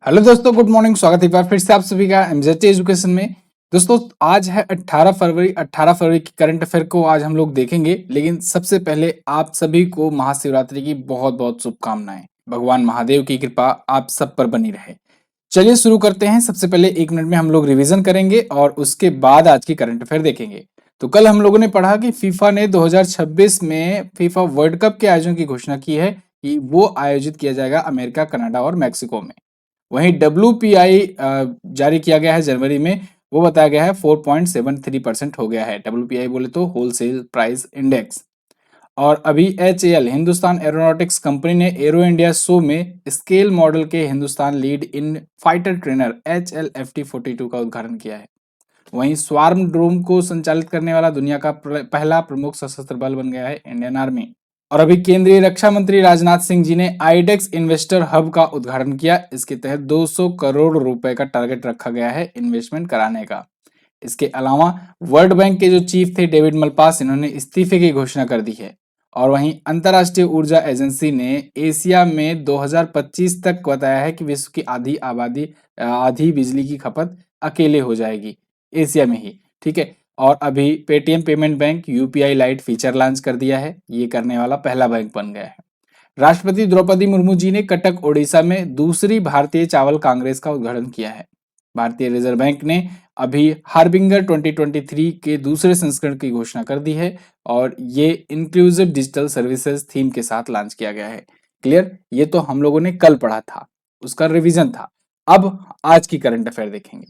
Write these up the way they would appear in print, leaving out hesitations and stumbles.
Hello दोस्तों, good morning. स्वागत है एक बार फिर से आप सभी का एमजेटी एजुकेशन में। दोस्तों, आज है 18 फरवरी। 18 फरवरी की करंट अफेयर को आज हम लोग देखेंगे, लेकिन सबसे पहले आप सभी को महाशिवरात्रि की बहुत बहुत शुभकामनाएं। भगवान महादेव की कृपा आप सब पर बनी रहे। चलिए शुरू करते हैं। सबसे पहले 1 मिनट में हम लोग रिवीजन करेंगे और उसके बाद आज की करंट अफेयर देखेंगे। तो कल हम लोगों ने पढ़ा कि फीफा ने 2026 में फीफा वर्ल्ड कप के आयोजन की घोषणा की है कि वो आयोजित किया जाएगा अमेरिका, कनाडा और मैक्सिको में। वहीं डब्ल्यूपीआई जारी किया गया है जनवरी में, वो बताया गया है 4.73% हो गया है। डब्ल्यूपीआई बोले तो होलसेल प्राइस इंडेक्स। और अभी एचएएल हिंदुस्तान एरोनॉटिक्स कंपनी ने एरो इंडिया शो में स्केल मॉडल के Hindustan lead in fighter trainer HLFT-42 का उद्घाटन किया है। वहीं स्वार्म ड्रोन को संचालित करने वाला दुनिया का पहला प्रमुख सशस्त्र बल बन गया है इंडियन आर्मी। और अभी केंद्रीय रक्षा मंत्री राजनाथ सिंह जी ने आईडेक्स इन्वेस्टर हब का उद्घाटन किया। इसके तहत 200 करोड़ रुपए का टारगेट रखा गया है इन्वेस्टमेंट कराने का। इसके अलावा वर्ल्ड बैंक के जो चीफ थे डेविड मलपास, इन्होंने इस्तीफे की घोषणा कर दी है। और वहीं अंतर्राष्ट्रीय ऊर्जा एजेंसी ने एशिया में 2025 तक बताया है कि विश्व की आधी बिजली की खपत अकेले हो जाएगी एशिया में ही। ठीक है। और अभी Paytm payment bank UPI light feature launch कर दिया है। ये करने वाला पहला बैंक बन गया है। राष्ट्रपति द्रौपदी मुर्मू जी ने कटक ओडिशा में दूसरी भारतीय चावल कांग्रेस का उद्घाटन किया है। भारतीय रिजर्व बैंक ने अभी हार्बिंगर 2023 के दूसरे संस्करण की घोषणा कर दी है और ये इंक्लूसिव डिजिटल सर्विसेज थीम के साथ लॉन्च किया गया है। क्लियर? ये तो हम लोगों ने कल पढ़ा था, उसका रिवीजन था। अब आज की करंट अफेयर देखेंगे।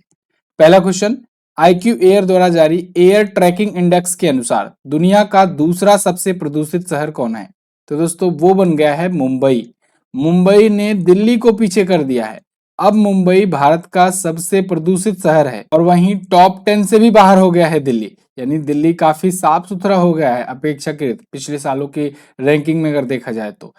पहला क्वेश्चन, IQ एयर द्वारा जारी एयर ट्रैकिंग इंडेक्स के अनुसार दुनिया का दूसरा सबसे प्रदूषित शहर कौन है? तो दोस्तों वो बन गया है मुंबई। मुंबई ने दिल्ली को पीछे कर दिया है। अब मुंबई भारत का सबसे प्रदूषित शहर है और वहीं टॉप 10 से भी बाहर हो गया है दिल्ली। यानी दिल्ली काफी साफ सुथरा हो गया है अपेक्षाकृत पिछले सालों की रैंकिंग में अगर देखा जाए तो।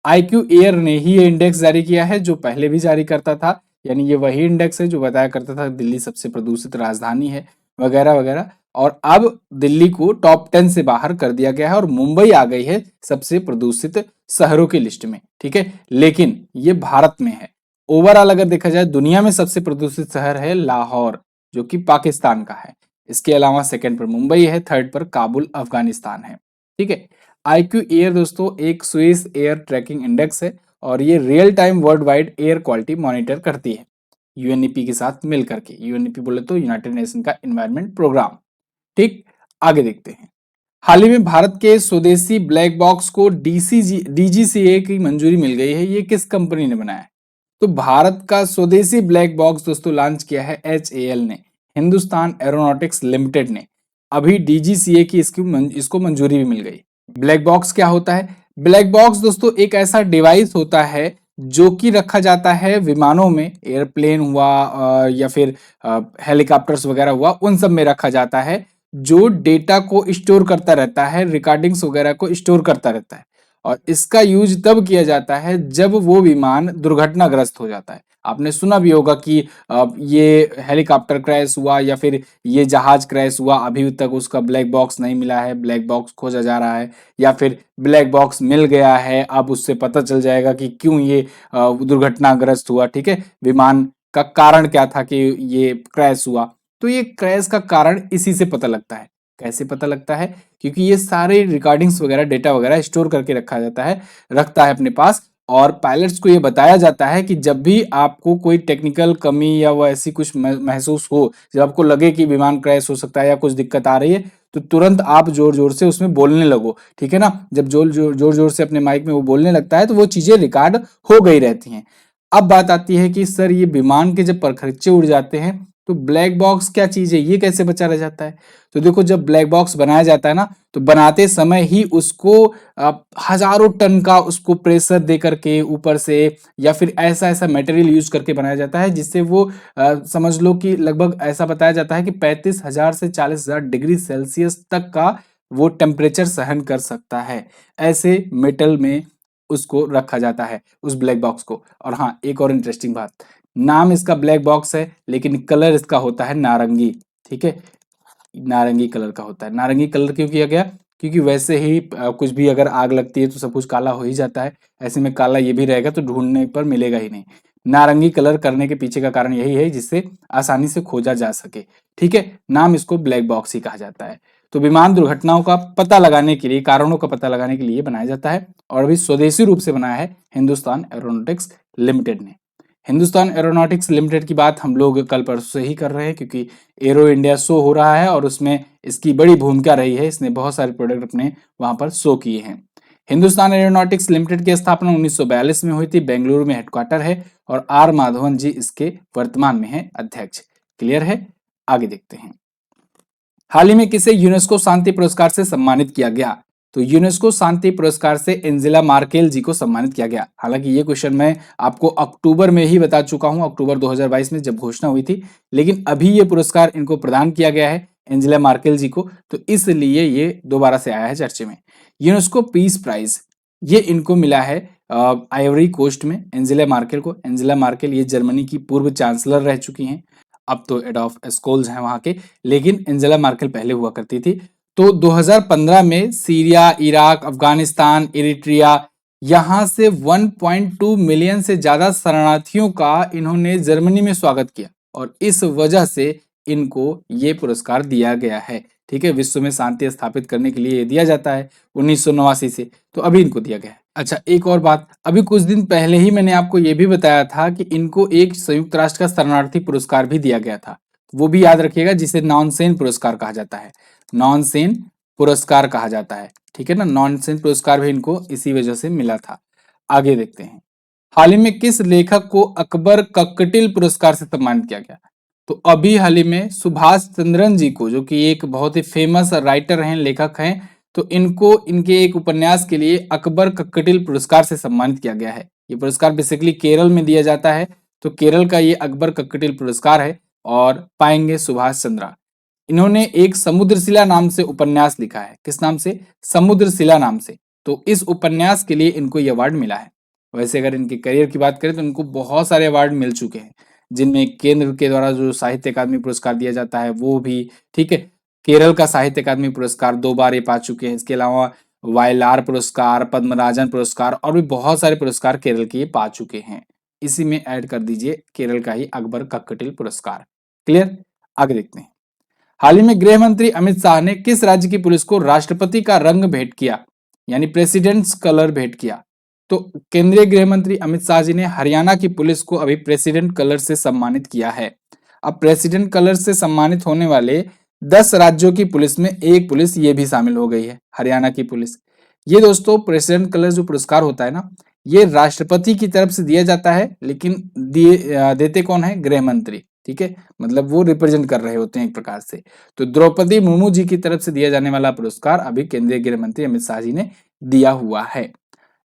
IQ एयर ने ही ये इंडेक्स जारी किया है जो पहले भी जारी करता था। यानी ये वही इंडेक्स है जो बताया करता था दिल्ली सबसे प्रदूषित राजधानी है वगैरह वगैरह। और अब दिल्ली को टॉप 10 से बाहर कर दिया गया है और मुंबई आ गई है सबसे प्रदूषित शहरों की लिस्ट में। ठीक है, लेकिन ये भारत में है। ओवरऑल अगर देखा जाए दुनिया में सबसे प्रदूषित शहर है लाहौर, जो कि पाकिस्तान का है। इसके अलावा सेकंड पर मुंबई है, थर्ड पर काबुल अफगानिस्तान है। ठीक है। IQ एयर दोस्तों एक स्विस एयर ट्रैकिंग इंडेक्स है और ये real time world wide air quality monitor करती है यूएनईपी के साथ मिल करके। यूएनईपी बोले तो यूनाइटेड नेशन का एनवायरनमेंट प्रोग्राम। ठीक, आगे देखते हैं। हाल ही में भारत के स्वदेशी ब्लैक बॉक्स को डीजीसीए की मंजूरी मिल गई है। ये किस कंपनी ने बनाया है? तो भारत का स्वदेशी ब्लैक बॉक्स दोस्तों लॉन्च किया है HAL ने, हिंदुस्तान एरोनॉटिक्स लिमिटेड ने। अभी डीजीसीए की इसको मंजूरी भी मिल गई। ब्लैक बॉक्स क्या होता है? ब्लैक बॉक्स दोस्तों एक ऐसा डिवाइस होता है जो कि रखा जाता है विमानों में, एयरप्लेन हुआ या फिर हेलीकॉप्टर्स वगैरह हुआ, उन सब में रखा जाता है, जो डेटा को स्टोर करता रहता है, रिकॉर्डिंग्स वगैरह को स्टोर करता रहता है। और इसका यूज तब किया जाता है जब वो विमान दुर्घटनाग्रस्त हो जाता है। आपने सुना भी होगा कि ये हेलीकॉप्टर क्रैश हुआ या फिर ये जहाज क्रैश हुआ, अभी तक उसका ब्लैक बॉक्स नहीं मिला है, ब्लैक बॉक्स खोजा जा रहा है। या फिर ब्लैक बॉक्स मिल गया है, अब उससे पता चल जाएगा कि क्यों ये दुर्घटनाग्रस्त हुआ। ठीक है, विमान का कारण क्या था कि ये क्रैश हुआ। तो ये क्रैश का कारण इसी से पता लगता है। कैसे पता लगता है? क्योंकि ये सारे रिकॉर्डिंग्स वगैरह, डेटा वगैरह स्टोर करके रखता है अपने पास। और पायलट्स को ये बताया जाता है कि जब भी आपको कोई टेक्निकल कमी या वो ऐसी कुछ महसूस हो, जब आपको लगे कि विमान क्रैश हो सकता है या कुछ दिक्कत आ रही है, तो तुरंत आप जोर जोर से उसमें बोलने लगो। ठीक है ना? जब जोर जोर से अपने माइक में वो बोलने लगता है तो वो चीजें रिकॉर्ड हो गई रहती हैं। अब बात आती है कि सर ये विमान के जब परखच्चे उड़ जाते हैं तो ब्लैक बॉक्स क्या चीज है, ये कैसे बचा रह जाता है? तो देखो, जब ब्लैक बॉक्स बनाया जाता है ना, तो बनाते समय ही उसको हजारों टन का उसको प्रेशर दे करके ऊपर से या फिर ऐसा ऐसा मटेरियल यूज करके बनाया जाता है जिससे वो समझ लो कि लगभग ऐसा बताया जाता है कि 35,000 से 40,000 डिग्री सेल्सियस तक का वो टेम्परेचर सहन कर सकता है। ऐसे मेटल में उसको रखा जाता है, उस ब्लैक बॉक्स को। और हाँ, एक और इंटरेस्टिंग बात, नाम इसका ब्लैक बॉक्स है लेकिन कलर इसका होता है नारंगी। ठीक है, नारंगी कलर का होता है। नारंगी कलर क्यों किया गया? क्योंकि वैसे ही कुछ भी अगर आग लगती है तो सब कुछ काला हो ही जाता है। ऐसे में काला ये भी रहेगा तो ढूंढने पर मिलेगा ही नहीं। नारंगी कलर करने के पीछे का कारण यही है जिससे आसानी से खोजा जा सके। ठीक है, नाम इसको ब्लैक बॉक्स ही कहा जाता है। तो विमान दुर्घटनाओं का पता लगाने के लिए, कारणों का पता लगाने के लिए बनाया जाता है और अभी स्वदेशी रूप से बनाया है हिंदुस्तान एरोनॉटिक्स लिमिटेड ने। हिंदुस्तान एरोनॉटिक्स लिमिटेड की बात हम लोग कल परसों से ही कर रहे हैं क्योंकि एरो इंडिया शो हो रहा है और उसमें इसकी बड़ी भूमिका रही है। इसने बहुत सारे प्रोडक्ट अपने वहां पर शो किए हैं। हिंदुस्तान एरोनॉटिक्स लिमिटेड की स्थापना 1942 में हुई थी। बेंगलुरु में हेडक्वार्टर है और आर माधवन जी इसके वर्तमान में है अध्यक्ष। क्लियर है, आगे देखते हैं। हाल ही में किसे यूनेस्को शांति पुरस्कार से सम्मानित किया गया? तो यूनेस्को शांति पुरस्कार से एंजेला मार्केल जी को सम्मानित किया गया। हालांकि ये क्वेश्चन मैं आपको अक्टूबर में ही बता चुका हूं, अक्टूबर 2022 में जब घोषणा हुई थी, लेकिन अभी ये पुरस्कार इनको प्रदान किया गया है एंजेला मार्केल जी को, तो इसलिए ये दोबारा से आया है चर्चे में। यूनेस्को पीस प्राइज ये इनको मिला है आइवरी कोस्ट में, एंजेला मार्केल को। एंजेला मार्केल ये जर्मनी की पूर्व चांसलर रह चुकी हैं, अब तो एडॉल्फ स्कोल्स हैं वहां के, लेकिन एंजेला मार्केल पहले हुआ करती थी। तो 2015 में सीरिया, इराक, अफगानिस्तान, इरिट्रिया, यहां से 1.2 मिलियन से ज्यादा शरणार्थियों का इन्होंने जर्मनी में स्वागत किया और इस वजह से इनको ये पुरस्कार दिया गया है। ठीक है, विश्व में शांति स्थापित करने के लिए ये दिया जाता है 1989 से, तो अभी इनको दिया गया है। अच्छा, एक और बात, अभी कुछ दिन पहले ही मैंने आपको ये भी बताया था कि इनको एक संयुक्त राष्ट्र का शरणार्थी पुरस्कार भी दिया गया था, वो भी याद रखिएगा, जिसे नॉनसेन पुरस्कार कहा जाता है। नॉनसेन पुरस्कार कहा जाता है, ठीक है ना। नॉनसेन पुरस्कार भी इनको इसी वजह से मिला था। आगे देखते हैं, हाल ही में किस लेखक को अकबर ककटिल पुरस्कार से सम्मानित किया गया? तो अभी हाल ही में सुभाष चंद्रन जी को, जो कि एक बहुत ही फेमस राइटर हैं, लेखक हैं, तो इनको इनके एक उपन्यास के लिए अकबर ककटिल पुरस्कार से सम्मानित किया गया है। ये पुरस्कार बेसिकली केरल में दिया जाता है, तो केरल का ये अकबर ककटिल पुरस्कार है और पाएंगे सुभाष चंद्रा। इन्होंने एक समुद्रशिला नाम से उपन्यास लिखा है। किस नाम से? समुद्रशिला नाम से। तो इस उपन्यास के लिए इनको ये अवार्ड मिला है। वैसे अगर इनके करियर की बात करें तो इनको बहुत सारे अवार्ड मिल चुके हैं, जिनमें केंद्र के द्वारा जो साहित्य अकादमी पुरस्कार दिया जाता है वो भी, ठीक है। केरल का साहित्य अकादमी पुरस्कार 2 बार ये पा चुके हैं। इसके अलावा वायलार पुरस्कार, पद्मराजन पुरस्कार और भी बहुत सारे पुरस्कार केरल के ये पा चुके हैं। इसी में ऐड कर दीजिए केरल का ही अकबर ककटिल पुरस्कार। क्लियर, आगे देखते हैं। हाल ही में गृह मंत्री अमित शाह ने किस राज्य की पुलिस को राष्ट्रपति का रंग भेंट किया, यानी प्रेसिडेंट्स कलर भेंट किया? तो केंद्रीय गृह मंत्री अमित शाह जी ने हरियाणा की पुलिस को अभी प्रेसिडेंट कलर से सम्मानित किया है। अब प्रेसिडेंट कलर से सम्मानित होने वाले 10 राज्यों की पुलिस में एक पुलिस ये भी शामिल हो गई है, हरियाणा की पुलिस। ये दोस्तों प्रेसिडेंट कलर जो पुरस्कार होता है ना, ये राष्ट्रपति की तरफ से दिया जाता है, लेकिन देते कौन है? गृह मंत्री। ठीक है, मतलब वो रिप्रेजेंट कर रहे होते हैं एक प्रकार से। तो द्रौपदी मुर्मू जी की तरफ से दिया जाने वाला पुरस्कार अभी केंद्रीय गृह मंत्री अमित शाह जी ने दिया हुआ है।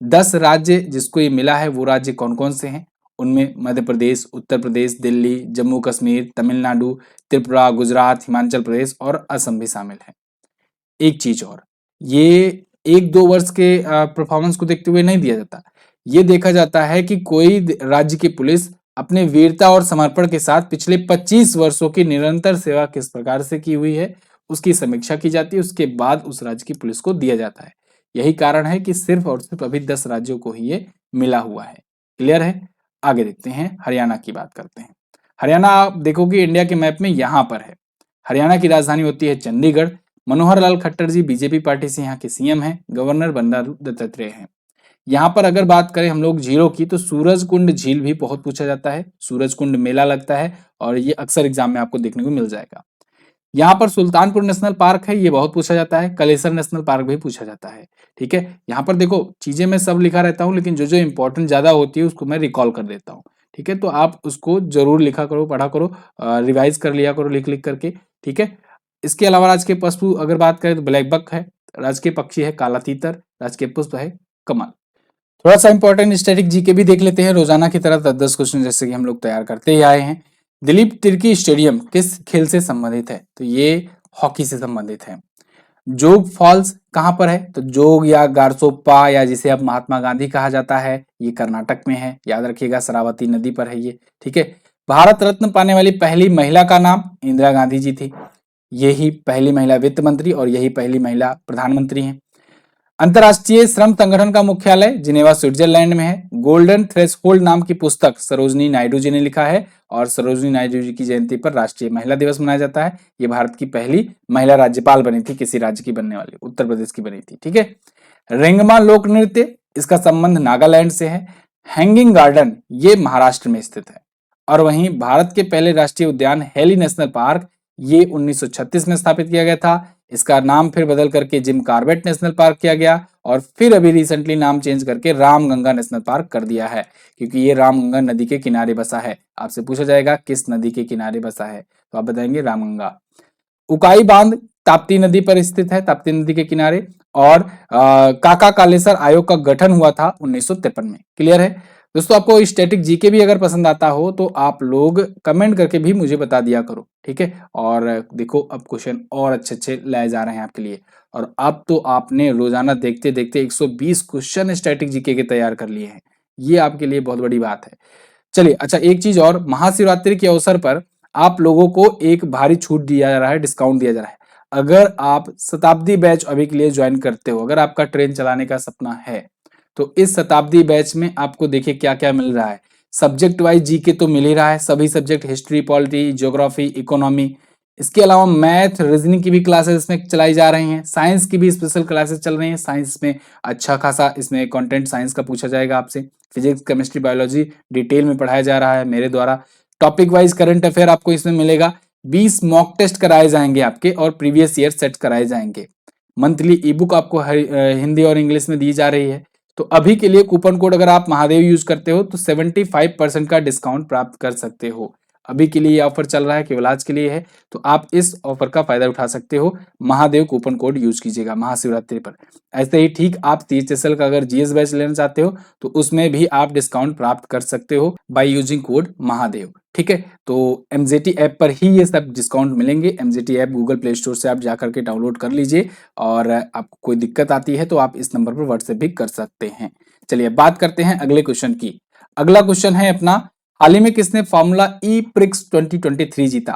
10 राज्य जिसको ये मिला है, वो राज्य कौन कौन से हैं? उनमें मध्य प्रदेश, उत्तर प्रदेश, दिल्ली, जम्मू कश्मीर, तमिलनाडु, त्रिपुरा, गुजरात, हिमाचल प्रदेश और असम भी शामिल है। एक चीज और, ये 1-2 वर्ष के परफॉर्मेंस को देखते हुए नहीं दिया जाता। ये देखा जाता है कि कोई राज्य की पुलिस अपने वीरता और समर्पण के साथ पिछले 25 वर्षों की निरंतर सेवा किस प्रकार से की हुई है, उसकी समीक्षा की जाती है। उसके बाद उस राज्य की पुलिस को दिया जाता है। यही कारण है कि सिर्फ और सिर्फ अभी 10 राज्यों को ही ये मिला हुआ है। क्लियर है, आगे देखते हैं, हरियाणा की बात करते हैं। हरियाणा आप देखोगे इंडिया के मैप में यहाँ पर है। हरियाणा की राजधानी होती है चंडीगढ़। मनोहर लाल खट्टर जी बीजेपी पार्टी से यहाँ के सीएम हैं। गवर्नर बंडारू दत्तात्रेय हैं। यहाँ पर अगर बात करें हम लोग झीलों की, तो सूरज कुंड झील भी बहुत पूछा जाता है। सूरज कुंड मेला लगता है और ये अक्सर एग्जाम में आपको देखने को मिल जाएगा। यहाँ पर सुल्तानपुर नेशनल पार्क है, ये बहुत पूछा जाता है। कलेसर नेशनल पार्क भी पूछा जाता है। ठीक है, यहाँ पर देखो चीजें मैं सब लिखा रहता हूँ, लेकिन जो जो इंपॉर्टेंट ज्यादा होती है उसको मैं रिकॉल कर देता हूँ। ठीक है, तो आप उसको जरूर लिखा करो, पढ़ा करो, रिवाइज कर लिया करो लिख लिख करके। ठीक है, इसके अलावा राजकीय पशु अगर बात करें तो ब्लैक बक है, राजकीय पक्षी है काला तीतर, राजकीय पुष्प है कमल। थोड़ा सा इंपॉर्टेंट स्टैटिक जीके भी देख लेते हैं रोजाना की तरह 10-10 क्वेश्चन जैसे कि हम लोग तैयार करते ही आए हैं। दिलीप तिर्की स्टेडियम किस खेल से संबंधित है? तो ये हॉकी से संबंधित है। जोग फॉल्स कहां पर है? तो जोग या गारसोप्पा या जिसे अब महात्मा गांधी कहा जाता है, ये कर्नाटक में है। याद रखिएगा, शरावती नदी पर है ये। ठीक है, भारत रत्न पाने वाली पहली महिला का नाम इंदिरा गांधी जी थी। यही पहली महिला वित्त मंत्री और यही पहली महिला प्रधानमंत्री हैं। अंतर्राष्ट्रीय श्रम संगठन का मुख्यालय जिनेवा स्विट्जरलैंड में है। गोल्डन थ्रेशोल्ड नाम की पुस्तक सरोजनी नायडू जी ने लिखा है और सरोजनी नायडू जी की जयंती पर राष्ट्रीय महिला दिवस मनाया जाता है। ये भारत की पहली महिला राज्यपाल बनी थी, किसी राज्य की बनने वाली, उत्तर प्रदेश की बनी थी। ठीक है। रेंगमा लोक नृत्य, इसका संबंध नागालैंड से है। हैंगिंग गार्डन ये महाराष्ट्र में स्थित है। और वहीं भारत के पहले राष्ट्रीय उद्यान हेली नेशनल पार्क ये 1936 में स्थापित किया गया था। इसका नाम फिर बदल करके जिम कॉर्बेट नेशनल पार्क किया गया और फिर अभी रिसेंटली नाम चेंज करके रामगंगा नेशनल पार्क कर दिया है, क्योंकि ये रामगंगा नदी के किनारे बसा है। आपसे पूछा जाएगा किस नदी के किनारे बसा है, तो आप बताएंगे रामगंगा। उकाई बांध ताप्ती नदी पर स्थित है, ताप्ती नदी के किनारे। और काका कालेसर आयोग का गठन हुआ था 1953 में। क्लियर है दोस्तों। आपको स्टैटिक जीके भी अगर पसंद आता हो तो आप लोग कमेंट करके भी मुझे बता दिया करो, ठीक है। और देखो अब क्वेश्चन और अच्छे अच्छे लाए जा रहे हैं आपके लिए। और अब तो आपने रोजाना देखते देखते 120 क्वेश्चन स्टैटिक जीके के तैयार कर लिए हैं, ये आपके लिए बहुत बड़ी बात है। चलिए अच्छा, एक चीज और, महाशिवरात्रि के अवसर पर आप लोगों को एक भारी छूट दिया जा रहा है, डिस्काउंट दिया जा रहा है। अगर आप शताब्दी बैच अभी के लिए ज्वाइन करते हो, अगर आपका ट्रेन चलाने का सपना है, तो इस शताब्दी बैच में आपको देखिए क्या क्या मिल रहा है। सब्जेक्ट वाइज जीके तो मिल ही रहा है, सभी subject history, polity, geography, economy. इसके अलावा मैथ, रीजनिंग की भी क्लासेस इसमें चलाई जा रही हैं। साइंस की भी स्पेशल क्लासेस चल रही हैं। साइंस में अच्छा खासा इसमें कंटेंट साइंस का पूछा जाएगा आपसे। फिजिक्स, केमिस्ट्री, बायोलॉजी डिटेल में पढ़ाया जा रहा है मेरे द्वारा। टॉपिक वाइज करंट अफेयर आपको इसमें मिलेगा। 20 मॉक टेस्ट कराए जाएंगे आपके और प्रीवियस ईयर सेट कराए जाएंगे। मंथली ई बुक आपको हिंदी और इंग्लिश में दी जा रही है। तो अभी के लिए कूपन कोड अगर आप महादेव यूज करते हो तो 75% का डिस्काउंट प्राप्त कर सकते हो। अभी के लिए ऑफर चल रहा है, केवल आज के लिए है, तो आप इस ऑफर का फायदा उठा सकते हो। महादेव कूपन कोड यूज कीजिएगा महाशिवरात्रि पर। ऐसे ही ठीक आप THSL का अगर जीएस बैच लेना चाहते हो तो उसमें भी आप डिस्काउंट प्राप्त कर सकते हो बाय यूजिंग कोड महादेव। ठीक है, तो MZT ऐप पर ही ये सब डिस्काउंट मिलेंगे। MZT app Google play store से आप जाकर के डाउनलोड कर लीजिए और आपको कोई दिक्कत आती है तो आप इस नंबर पर व्हाट्सएप भी कर सकते हैं। चलिए बात करते हैं अगले क्वेश्चन की। अगला क्वेश्चन है अपना, हाल ही में किसने फार्मूला ई प्रिक्स 2023 जीता?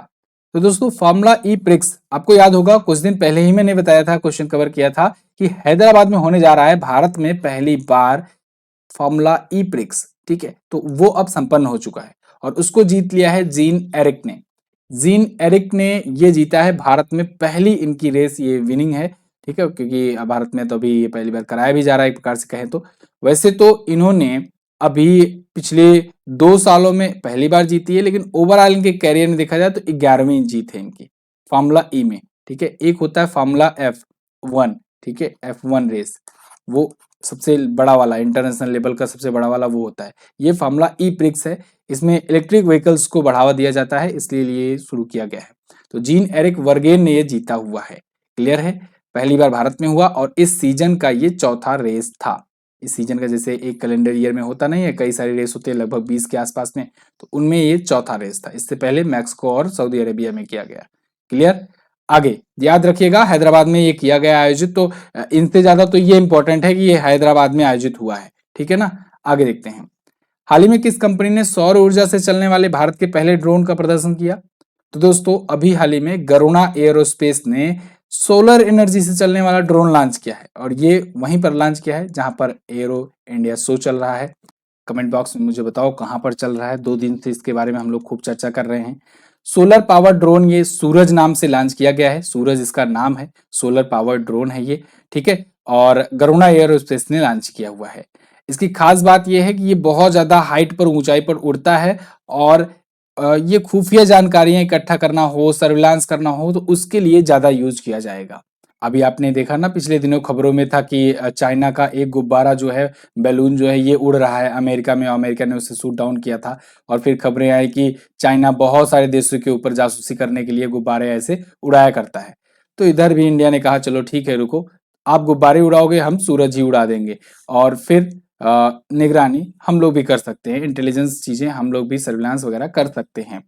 तो दोस्तों फार्मूला ई प्रिक्स आपको याद होगा, कुछ दिन पहले ही मैंने बताया था, क्वेश्चन कवर किया था कि हैदराबाद में होने जा रहा है भारत में पहली बार फार्मूला ई प्रिक्स। ठीक है, तो वो अब संपन्न हो चुका है और उसको जीत लिया है जीन एरिक ने। जीन एरिक ने ये जीता है, भारत में पहली इनकी रेस ये विनिंग है। ठीक है, क्योंकि भारत में तो अभी ये पहली बार कराया भी जा रहा है एक प्रकार से कहें तो। वैसे तो इन्होंने अभी पिछले 2 सालों में पहली बार जीती है, लेकिन ओवरऑल इनके कैरियर में देखा जाए तो 11वीं जीत है इनकी फार्मूला ई में। ठीक है, एक होता है फार्मूला F1, ठीक है, F1 रेस, वो सबसे बड़ा वाला इंटरनेशनल लेवल का सबसे बड़ा वाला वो होता है। ये फार्मूला ई प्रिक्स है, इसमें इलेक्ट्रिक व्हीकल्स को बढ़ावा दिया जाता है, इसलिए ये शुरू किया गया है। तो जीन एरिक वर्गेन ने ये जीता हुआ है। क्लियर है, पहली बार भारत में हुआ और इस सीजन का ये चौथा रेस था। इस सीजन का जैसे एक कैलेंडर ईयर में होता नहीं है, कई सारे रेस होते हैं लगभग 20 के आसपास में, तो उनमें ये चौथा रेस था। इससे पहले मैक्सिको और सऊदी अरेबिया में किया गया। क्लियर, आगे याद रखिएगा हैदराबाद में ये किया गया आयोजित, तो इनसे ज्यादा तो ये इंपॉर्टेंट है कि ये हैदराबाद में आयोजित हुआ है। ठीक है ना, आगे देखते हैं। हाल ही में किस कंपनी ने सौर ऊर्जा से चलने वाले भारत के पहले ड्रोन का प्रदर्शन किया? तो दोस्तों अभी हाल ही में गरुणा एरोस्पेस ने सोलर एनर्जी से चलने वाला ड्रोन लॉन्च किया है और ये वहीं पर लॉन्च किया है जहां पर एरो इंडिया शो चल रहा है। कमेंट बॉक्स में मुझे बताओ कहां पर चल रहा है, 2 दिन से इसके बारे में हम लोग खूब चर्चा कर रहे हैं। सोलर पावर ड्रोन ये सूरज नाम से लॉन्च किया गया है, सूरज इसका नाम है, सोलर पावर ड्रोन है ये। ठीक है, और गरुणा एरोस्पेस ने लॉन्च किया हुआ है। इसकी खास बात यह है कि ये बहुत ज्यादा हाइट पर, ऊंचाई पर उड़ता है और ये खुफिया जानकारियां इकट्ठा करना हो, सर्विलांस करना हो तो उसके लिए ज्यादा यूज किया जाएगा। अभी आपने देखा ना पिछले दिनों खबरों में था कि चाइना का एक गुब्बारा जो है, बैलून जो है, ये उड़ रहा है अमेरिका में, अमेरिका ने उसे शूट डाउन किया था और फिर खबरें आई कि चाइना बहुत सारे देशों के ऊपर जासूसी करने के लिए गुब्बारे ऐसे उड़ाया करता है। तो इधर भी इंडिया ने कहा चलो ठीक है रुको, आप गुब्बारे उड़ाओगे हम सूरज ही उड़ा देंगे और फिर निगरानी हम लोग भी कर सकते हैं, इंटेलिजेंस चीजें हम लोग भी सर्विलांस वगैरह कर सकते हैं।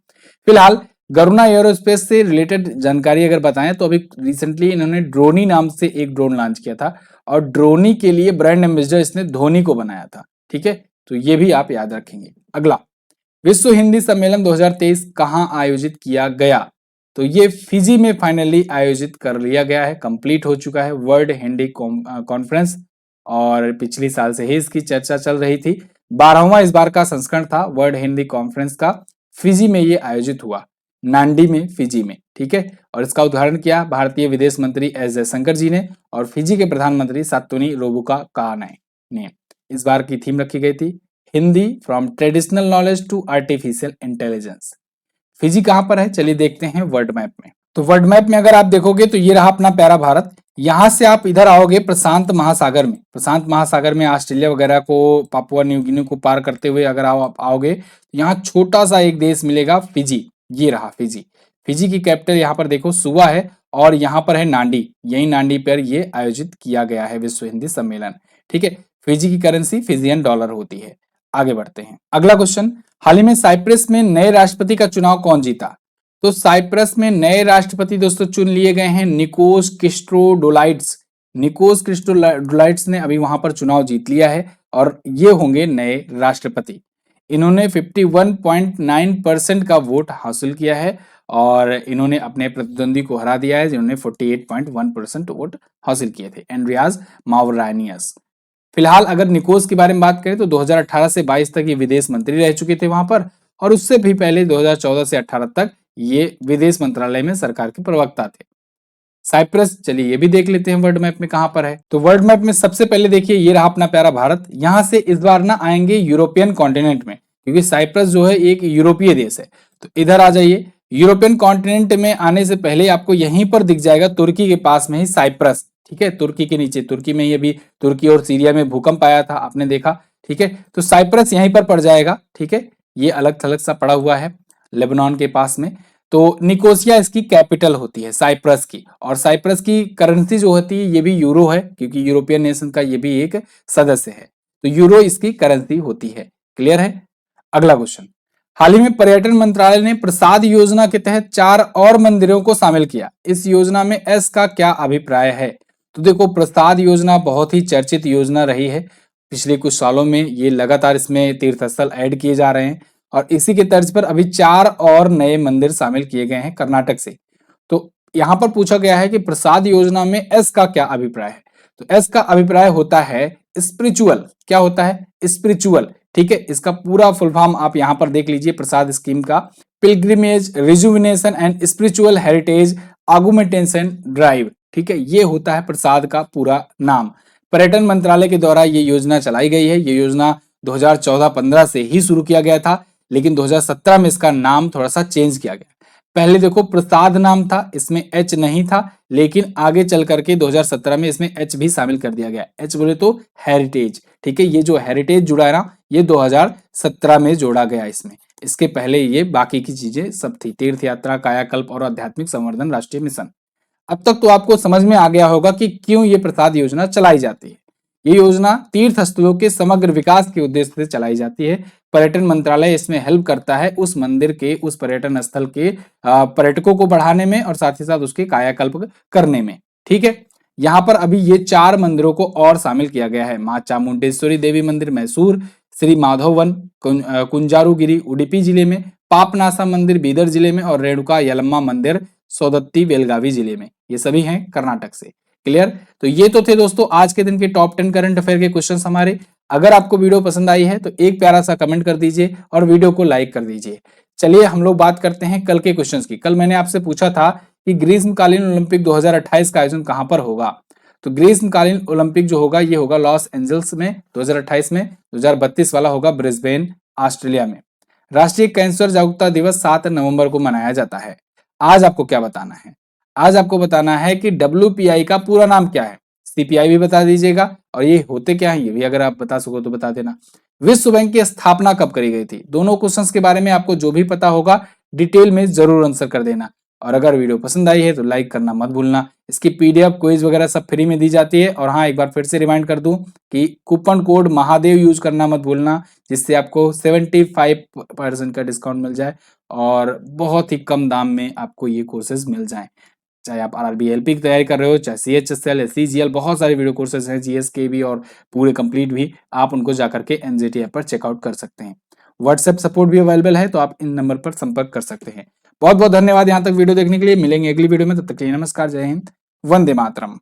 फिलहाल गरुणा एरोस्पेस से रिलेटेड जानकारी अगर बताएं तो अभी रिसेंटली इन्होंने ड्रोनी नाम से एक ड्रोन लॉन्च किया था और ड्रोनी के लिए ब्रांड एम्बेसडर इसने धोनी को बनाया था। ठीक है, तो ये भी आप याद रखेंगे। अगला, विश्व हिंदी सम्मेलन 2023 कहां आयोजित किया गया? तो ये फिजी में फाइनली आयोजित कर लिया गया है, कंप्लीट हो चुका है। वर्ल्ड हिंदी कॉन्फ्रेंस और पिछली साल से ही इसकी चर्चा चल रही थी। 12वां इस बार का संस्करण था वर्ल्ड हिंदी कॉन्फ्रेंस का। फिजी में ये आयोजित हुआ, नांडी में, फिजी में, ठीक है। और इसका उद्घाटन किया भारतीय विदेश मंत्री एस जयशंकर जी ने और फिजी के प्रधानमंत्री सातोनी रोबुका काने ने। इस बार की थीम रखी गई थी Hindi from traditional knowledge to artificial intelligence. Fiji कहाँ पर है, चलिए देखते हैं वर्ल्ड मैप में। तो वर्ल्ड मैप में अगर आप देखोगे तो ये रहा अपना प्यारा भारत। यहां से आप इधर आओगे प्रशांत महासागर में, प्रशांत महासागर में ऑस्ट्रेलिया वगैरह को, पापुआ न्यू गिनी को पार करते हुए अगर आप आओगे तो यहाँ छोटा सा एक देश मिलेगा फिजी। ये रहा फिजी। फिजी की कैपिटल यहाँ पर देखो सुवा है और यहाँ पर है नांडी। यही नांडी पर ये आयोजित किया गया है विश्व हिंदी सम्मेलन, ठीक है। फिजी की करेंसी फिजियन डॉलर होती है। आगे बढ़ते हैं, अगला क्वेश्चन, हाल ही में साइप्रस में नए राष्ट्रपति का चुनाव कौन जीता? तो साइप्रस में नए राष्ट्रपति दोस्तों चुन लिए गए हैं निकोस क्रिस्टोडोलाइड्स। निकोस क्रिस्टोडोलाइड्स ने अभी वहां पर चुनाव जीत लिया है और ये होंगे नए राष्ट्रपति। इन्होंने 51.9% का वोट हासिल किया है और इन्होंने अपने प्रतिद्वंदी को हरा दिया है जिन्होंने 48.1% वोट हासिल किए थे, एंड्रियास मावरानियस। फिलहाल अगर निकोस के बारे में बात करें तो 2018 से 22 तक ये विदेश मंत्री रह चुके थे वहां पर, और उससे भी पहले 2014 से 18 तक ये विदेश मंत्रालय में सरकार के प्रवक्ता थे। साइप्रस, चलिए ये भी देख लेते हैं वर्ल्ड मैप में कहां पर है। तो वर्ल्ड मैप में सबसे पहले देखिए ये रहा अपना प्यारा भारत। यहां से इस बार ना आएंगे यूरोपियन कॉन्टिनेंट में, क्योंकि साइप्रस जो है एक यूरोपीय देश है। तो इधर आ जाइए, यूरोपियन कॉन्टिनेंट में आने से पहले आपको यहीं पर दिख जाएगा तुर्की के पास में ही साइप्रस, ठीक है। तुर्की के नीचे, तुर्की में ही अभी तुर्की और सीरिया में भूकंप आया था, आपने देखा, ठीक है। तो साइप्रस यहीं पर पड़ जाएगा, ठीक है। ये अलग थलग सा पड़ा हुआ है लेबनान के पास में। तो निकोसिया इसकी कैपिटल होती है साइप्रस की, और साइप्रस की करेंसी जो होती है ये भी यूरो है, क्योंकि यूरोपियन नेशन का ये भी एक सदस्य है। तो यूरो इसकी करेंसी होती है। क्लियर है। अगला क्वेश्चन, हाल ही में पर्यटन मंत्रालय ने प्रसाद योजना के तहत 4 और मंदिरों को शामिल किया। इस योजना में एस का क्या अभिप्राय है? तो देखो, प्रसाद योजना बहुत ही चर्चित योजना रही है पिछले कुछ सालों में। ये लगातार इसमें तीर्थस्थल ऐड किए जा रहे हैं और इसी के तर्ज पर अभी 4 और नए मंदिर शामिल किए गए हैं कर्नाटक से। तो यहां पर पूछा गया है कि प्रसाद योजना में एस का क्या अभिप्राय है? तो एस का अभिप्राय होता है स्पिरिचुअल। क्या होता है? स्पिरिचुअल, ठीक है। इसका पूरा फुल फॉर्म आप यहां पर देख लीजिए प्रसाद स्कीम का, pilgrimage rejuvenation and spiritual heritage augmentation drive, ठीक है। ये होता है प्रसाद का पूरा नाम। पर्यटन मंत्रालय के द्वारा ये योजना चलाई गई है। ये योजना 2014-15 से ही शुरू किया गया था, लेकिन 2017 में इसका नाम थोड़ा सा चेंज किया गया। पहले देखो प्रसाद नाम था, इसमें एच नहीं था, लेकिन आगे चल करके 2017 में इसमें एच भी शामिल कर दिया गया। एच बोले तो हेरिटेज, ठीक है। ये जो हेरिटेज जुड़ा है ना, ये 2017 में जोड़ा गया इसमें। इसके पहले ये बाकी की चीजें सब थी, तीर्थ यात्रा, कायाकल्प और आध्यात्मिक संवर्धन राष्ट्रीय मिशन। अब तक तो आपको समझ में आ गया होगा कि क्यों ये प्रसाद योजना चलाई जाती है। ये योजना तीर्थ स्थलों के समग्र विकास के उद्देश्य से चलाई जाती है। पर्यटन मंत्रालय इसमें हेल्प करता है उस मंदिर के, उस पर्यटन स्थल के पर्यटकों को बढ़ाने में और साथ ही साथ उसके कायाकल्प करने में, ठीक है। यहाँ पर अभी ये 4 मंदिरों को और शामिल किया गया है। मां चामुंडेश्वरी देवी मंदिर मैसूर, श्री माधववन कुंजारुगिरी उडुपी जिले में, पापनासा मंदिर बीदर जिले में और रेणुका यलम्मा मंदिर सौदत्ती बेलगावी जिले में। ये सभी हैं कर्नाटक से। क्लियर। तो ये तो थे दोस्तों आज के दिन के टॉप 10 करंट अफेयर के क्वेश्चंस हमारे। अगर आपको वीडियो पसंद आई है तो एक प्यारा सा कमेंट कर दीजिए और वीडियो को लाइक कर दीजिए। चलिए हम लोग बात करते हैं कल के क्वेश्चंस की। कल मैंने आपसे पूछा था कि ग्रीष्मकालीन ओलंपिक 2028 का आयोजन कहां पर होगा। तो ग्रीष्मकालीन ओलंपिक जो होगा ये होगा लॉस एंजल्स में 2028 में। 2032 वाला होगा ब्रिस्बेन ऑस्ट्रेलिया में। राष्ट्रीय कैंसर जागरूकता दिवस 7 नवंबर को मनाया जाता है। आज आपको क्या बताना है? आज आपको बताना है कि WPI का पूरा नाम क्या है। CPI भी बता दीजिएगा और ये होते क्या है ये भी अगर आप बता सको तो बता देना। विश्व बैंक की स्थापना कब करी गई थी? दोनों क्वेश्चंस के बारे में आपको जो भी पता होगा डिटेल में जरूर आंसर कर देना। और अगर वीडियो पसंद आई है तो लाइक करना मत भूलना। इसकी PDF क्विज वगैरह सब फ्री में दी जाती है। और हाँ, एक बार फिर से रिमाइंड कर दूं कि कूपन कोड महादेव यूज करना मत भूलना, जिससे आपको 75% का डिस्काउंट मिल जाए और बहुत ही कम दाम में आपको ये कोर्सेज मिल जाए। चाहे आप RRB LP की तैयारी कर रहे हो, चाहे CHSL, CGL, बहुत सारे वीडियो कोर्सेज हैं, GS के भी और पूरे कंप्लीट भी, आप उनको जाकर के NGT ऐप पर चेकआउट कर सकते हैं। व्हाट्सएप सपोर्ट भी अवेलेबल है, तो आप इन नंबर पर संपर्क कर सकते हैं। बहुत बहुत धन्यवाद यहाँ तक वीडियो देखने के लिए। मिलेंगे अगली वीडियो में, तब तक के लिए नमस्कार, जय हिंद, वंदे मातरम।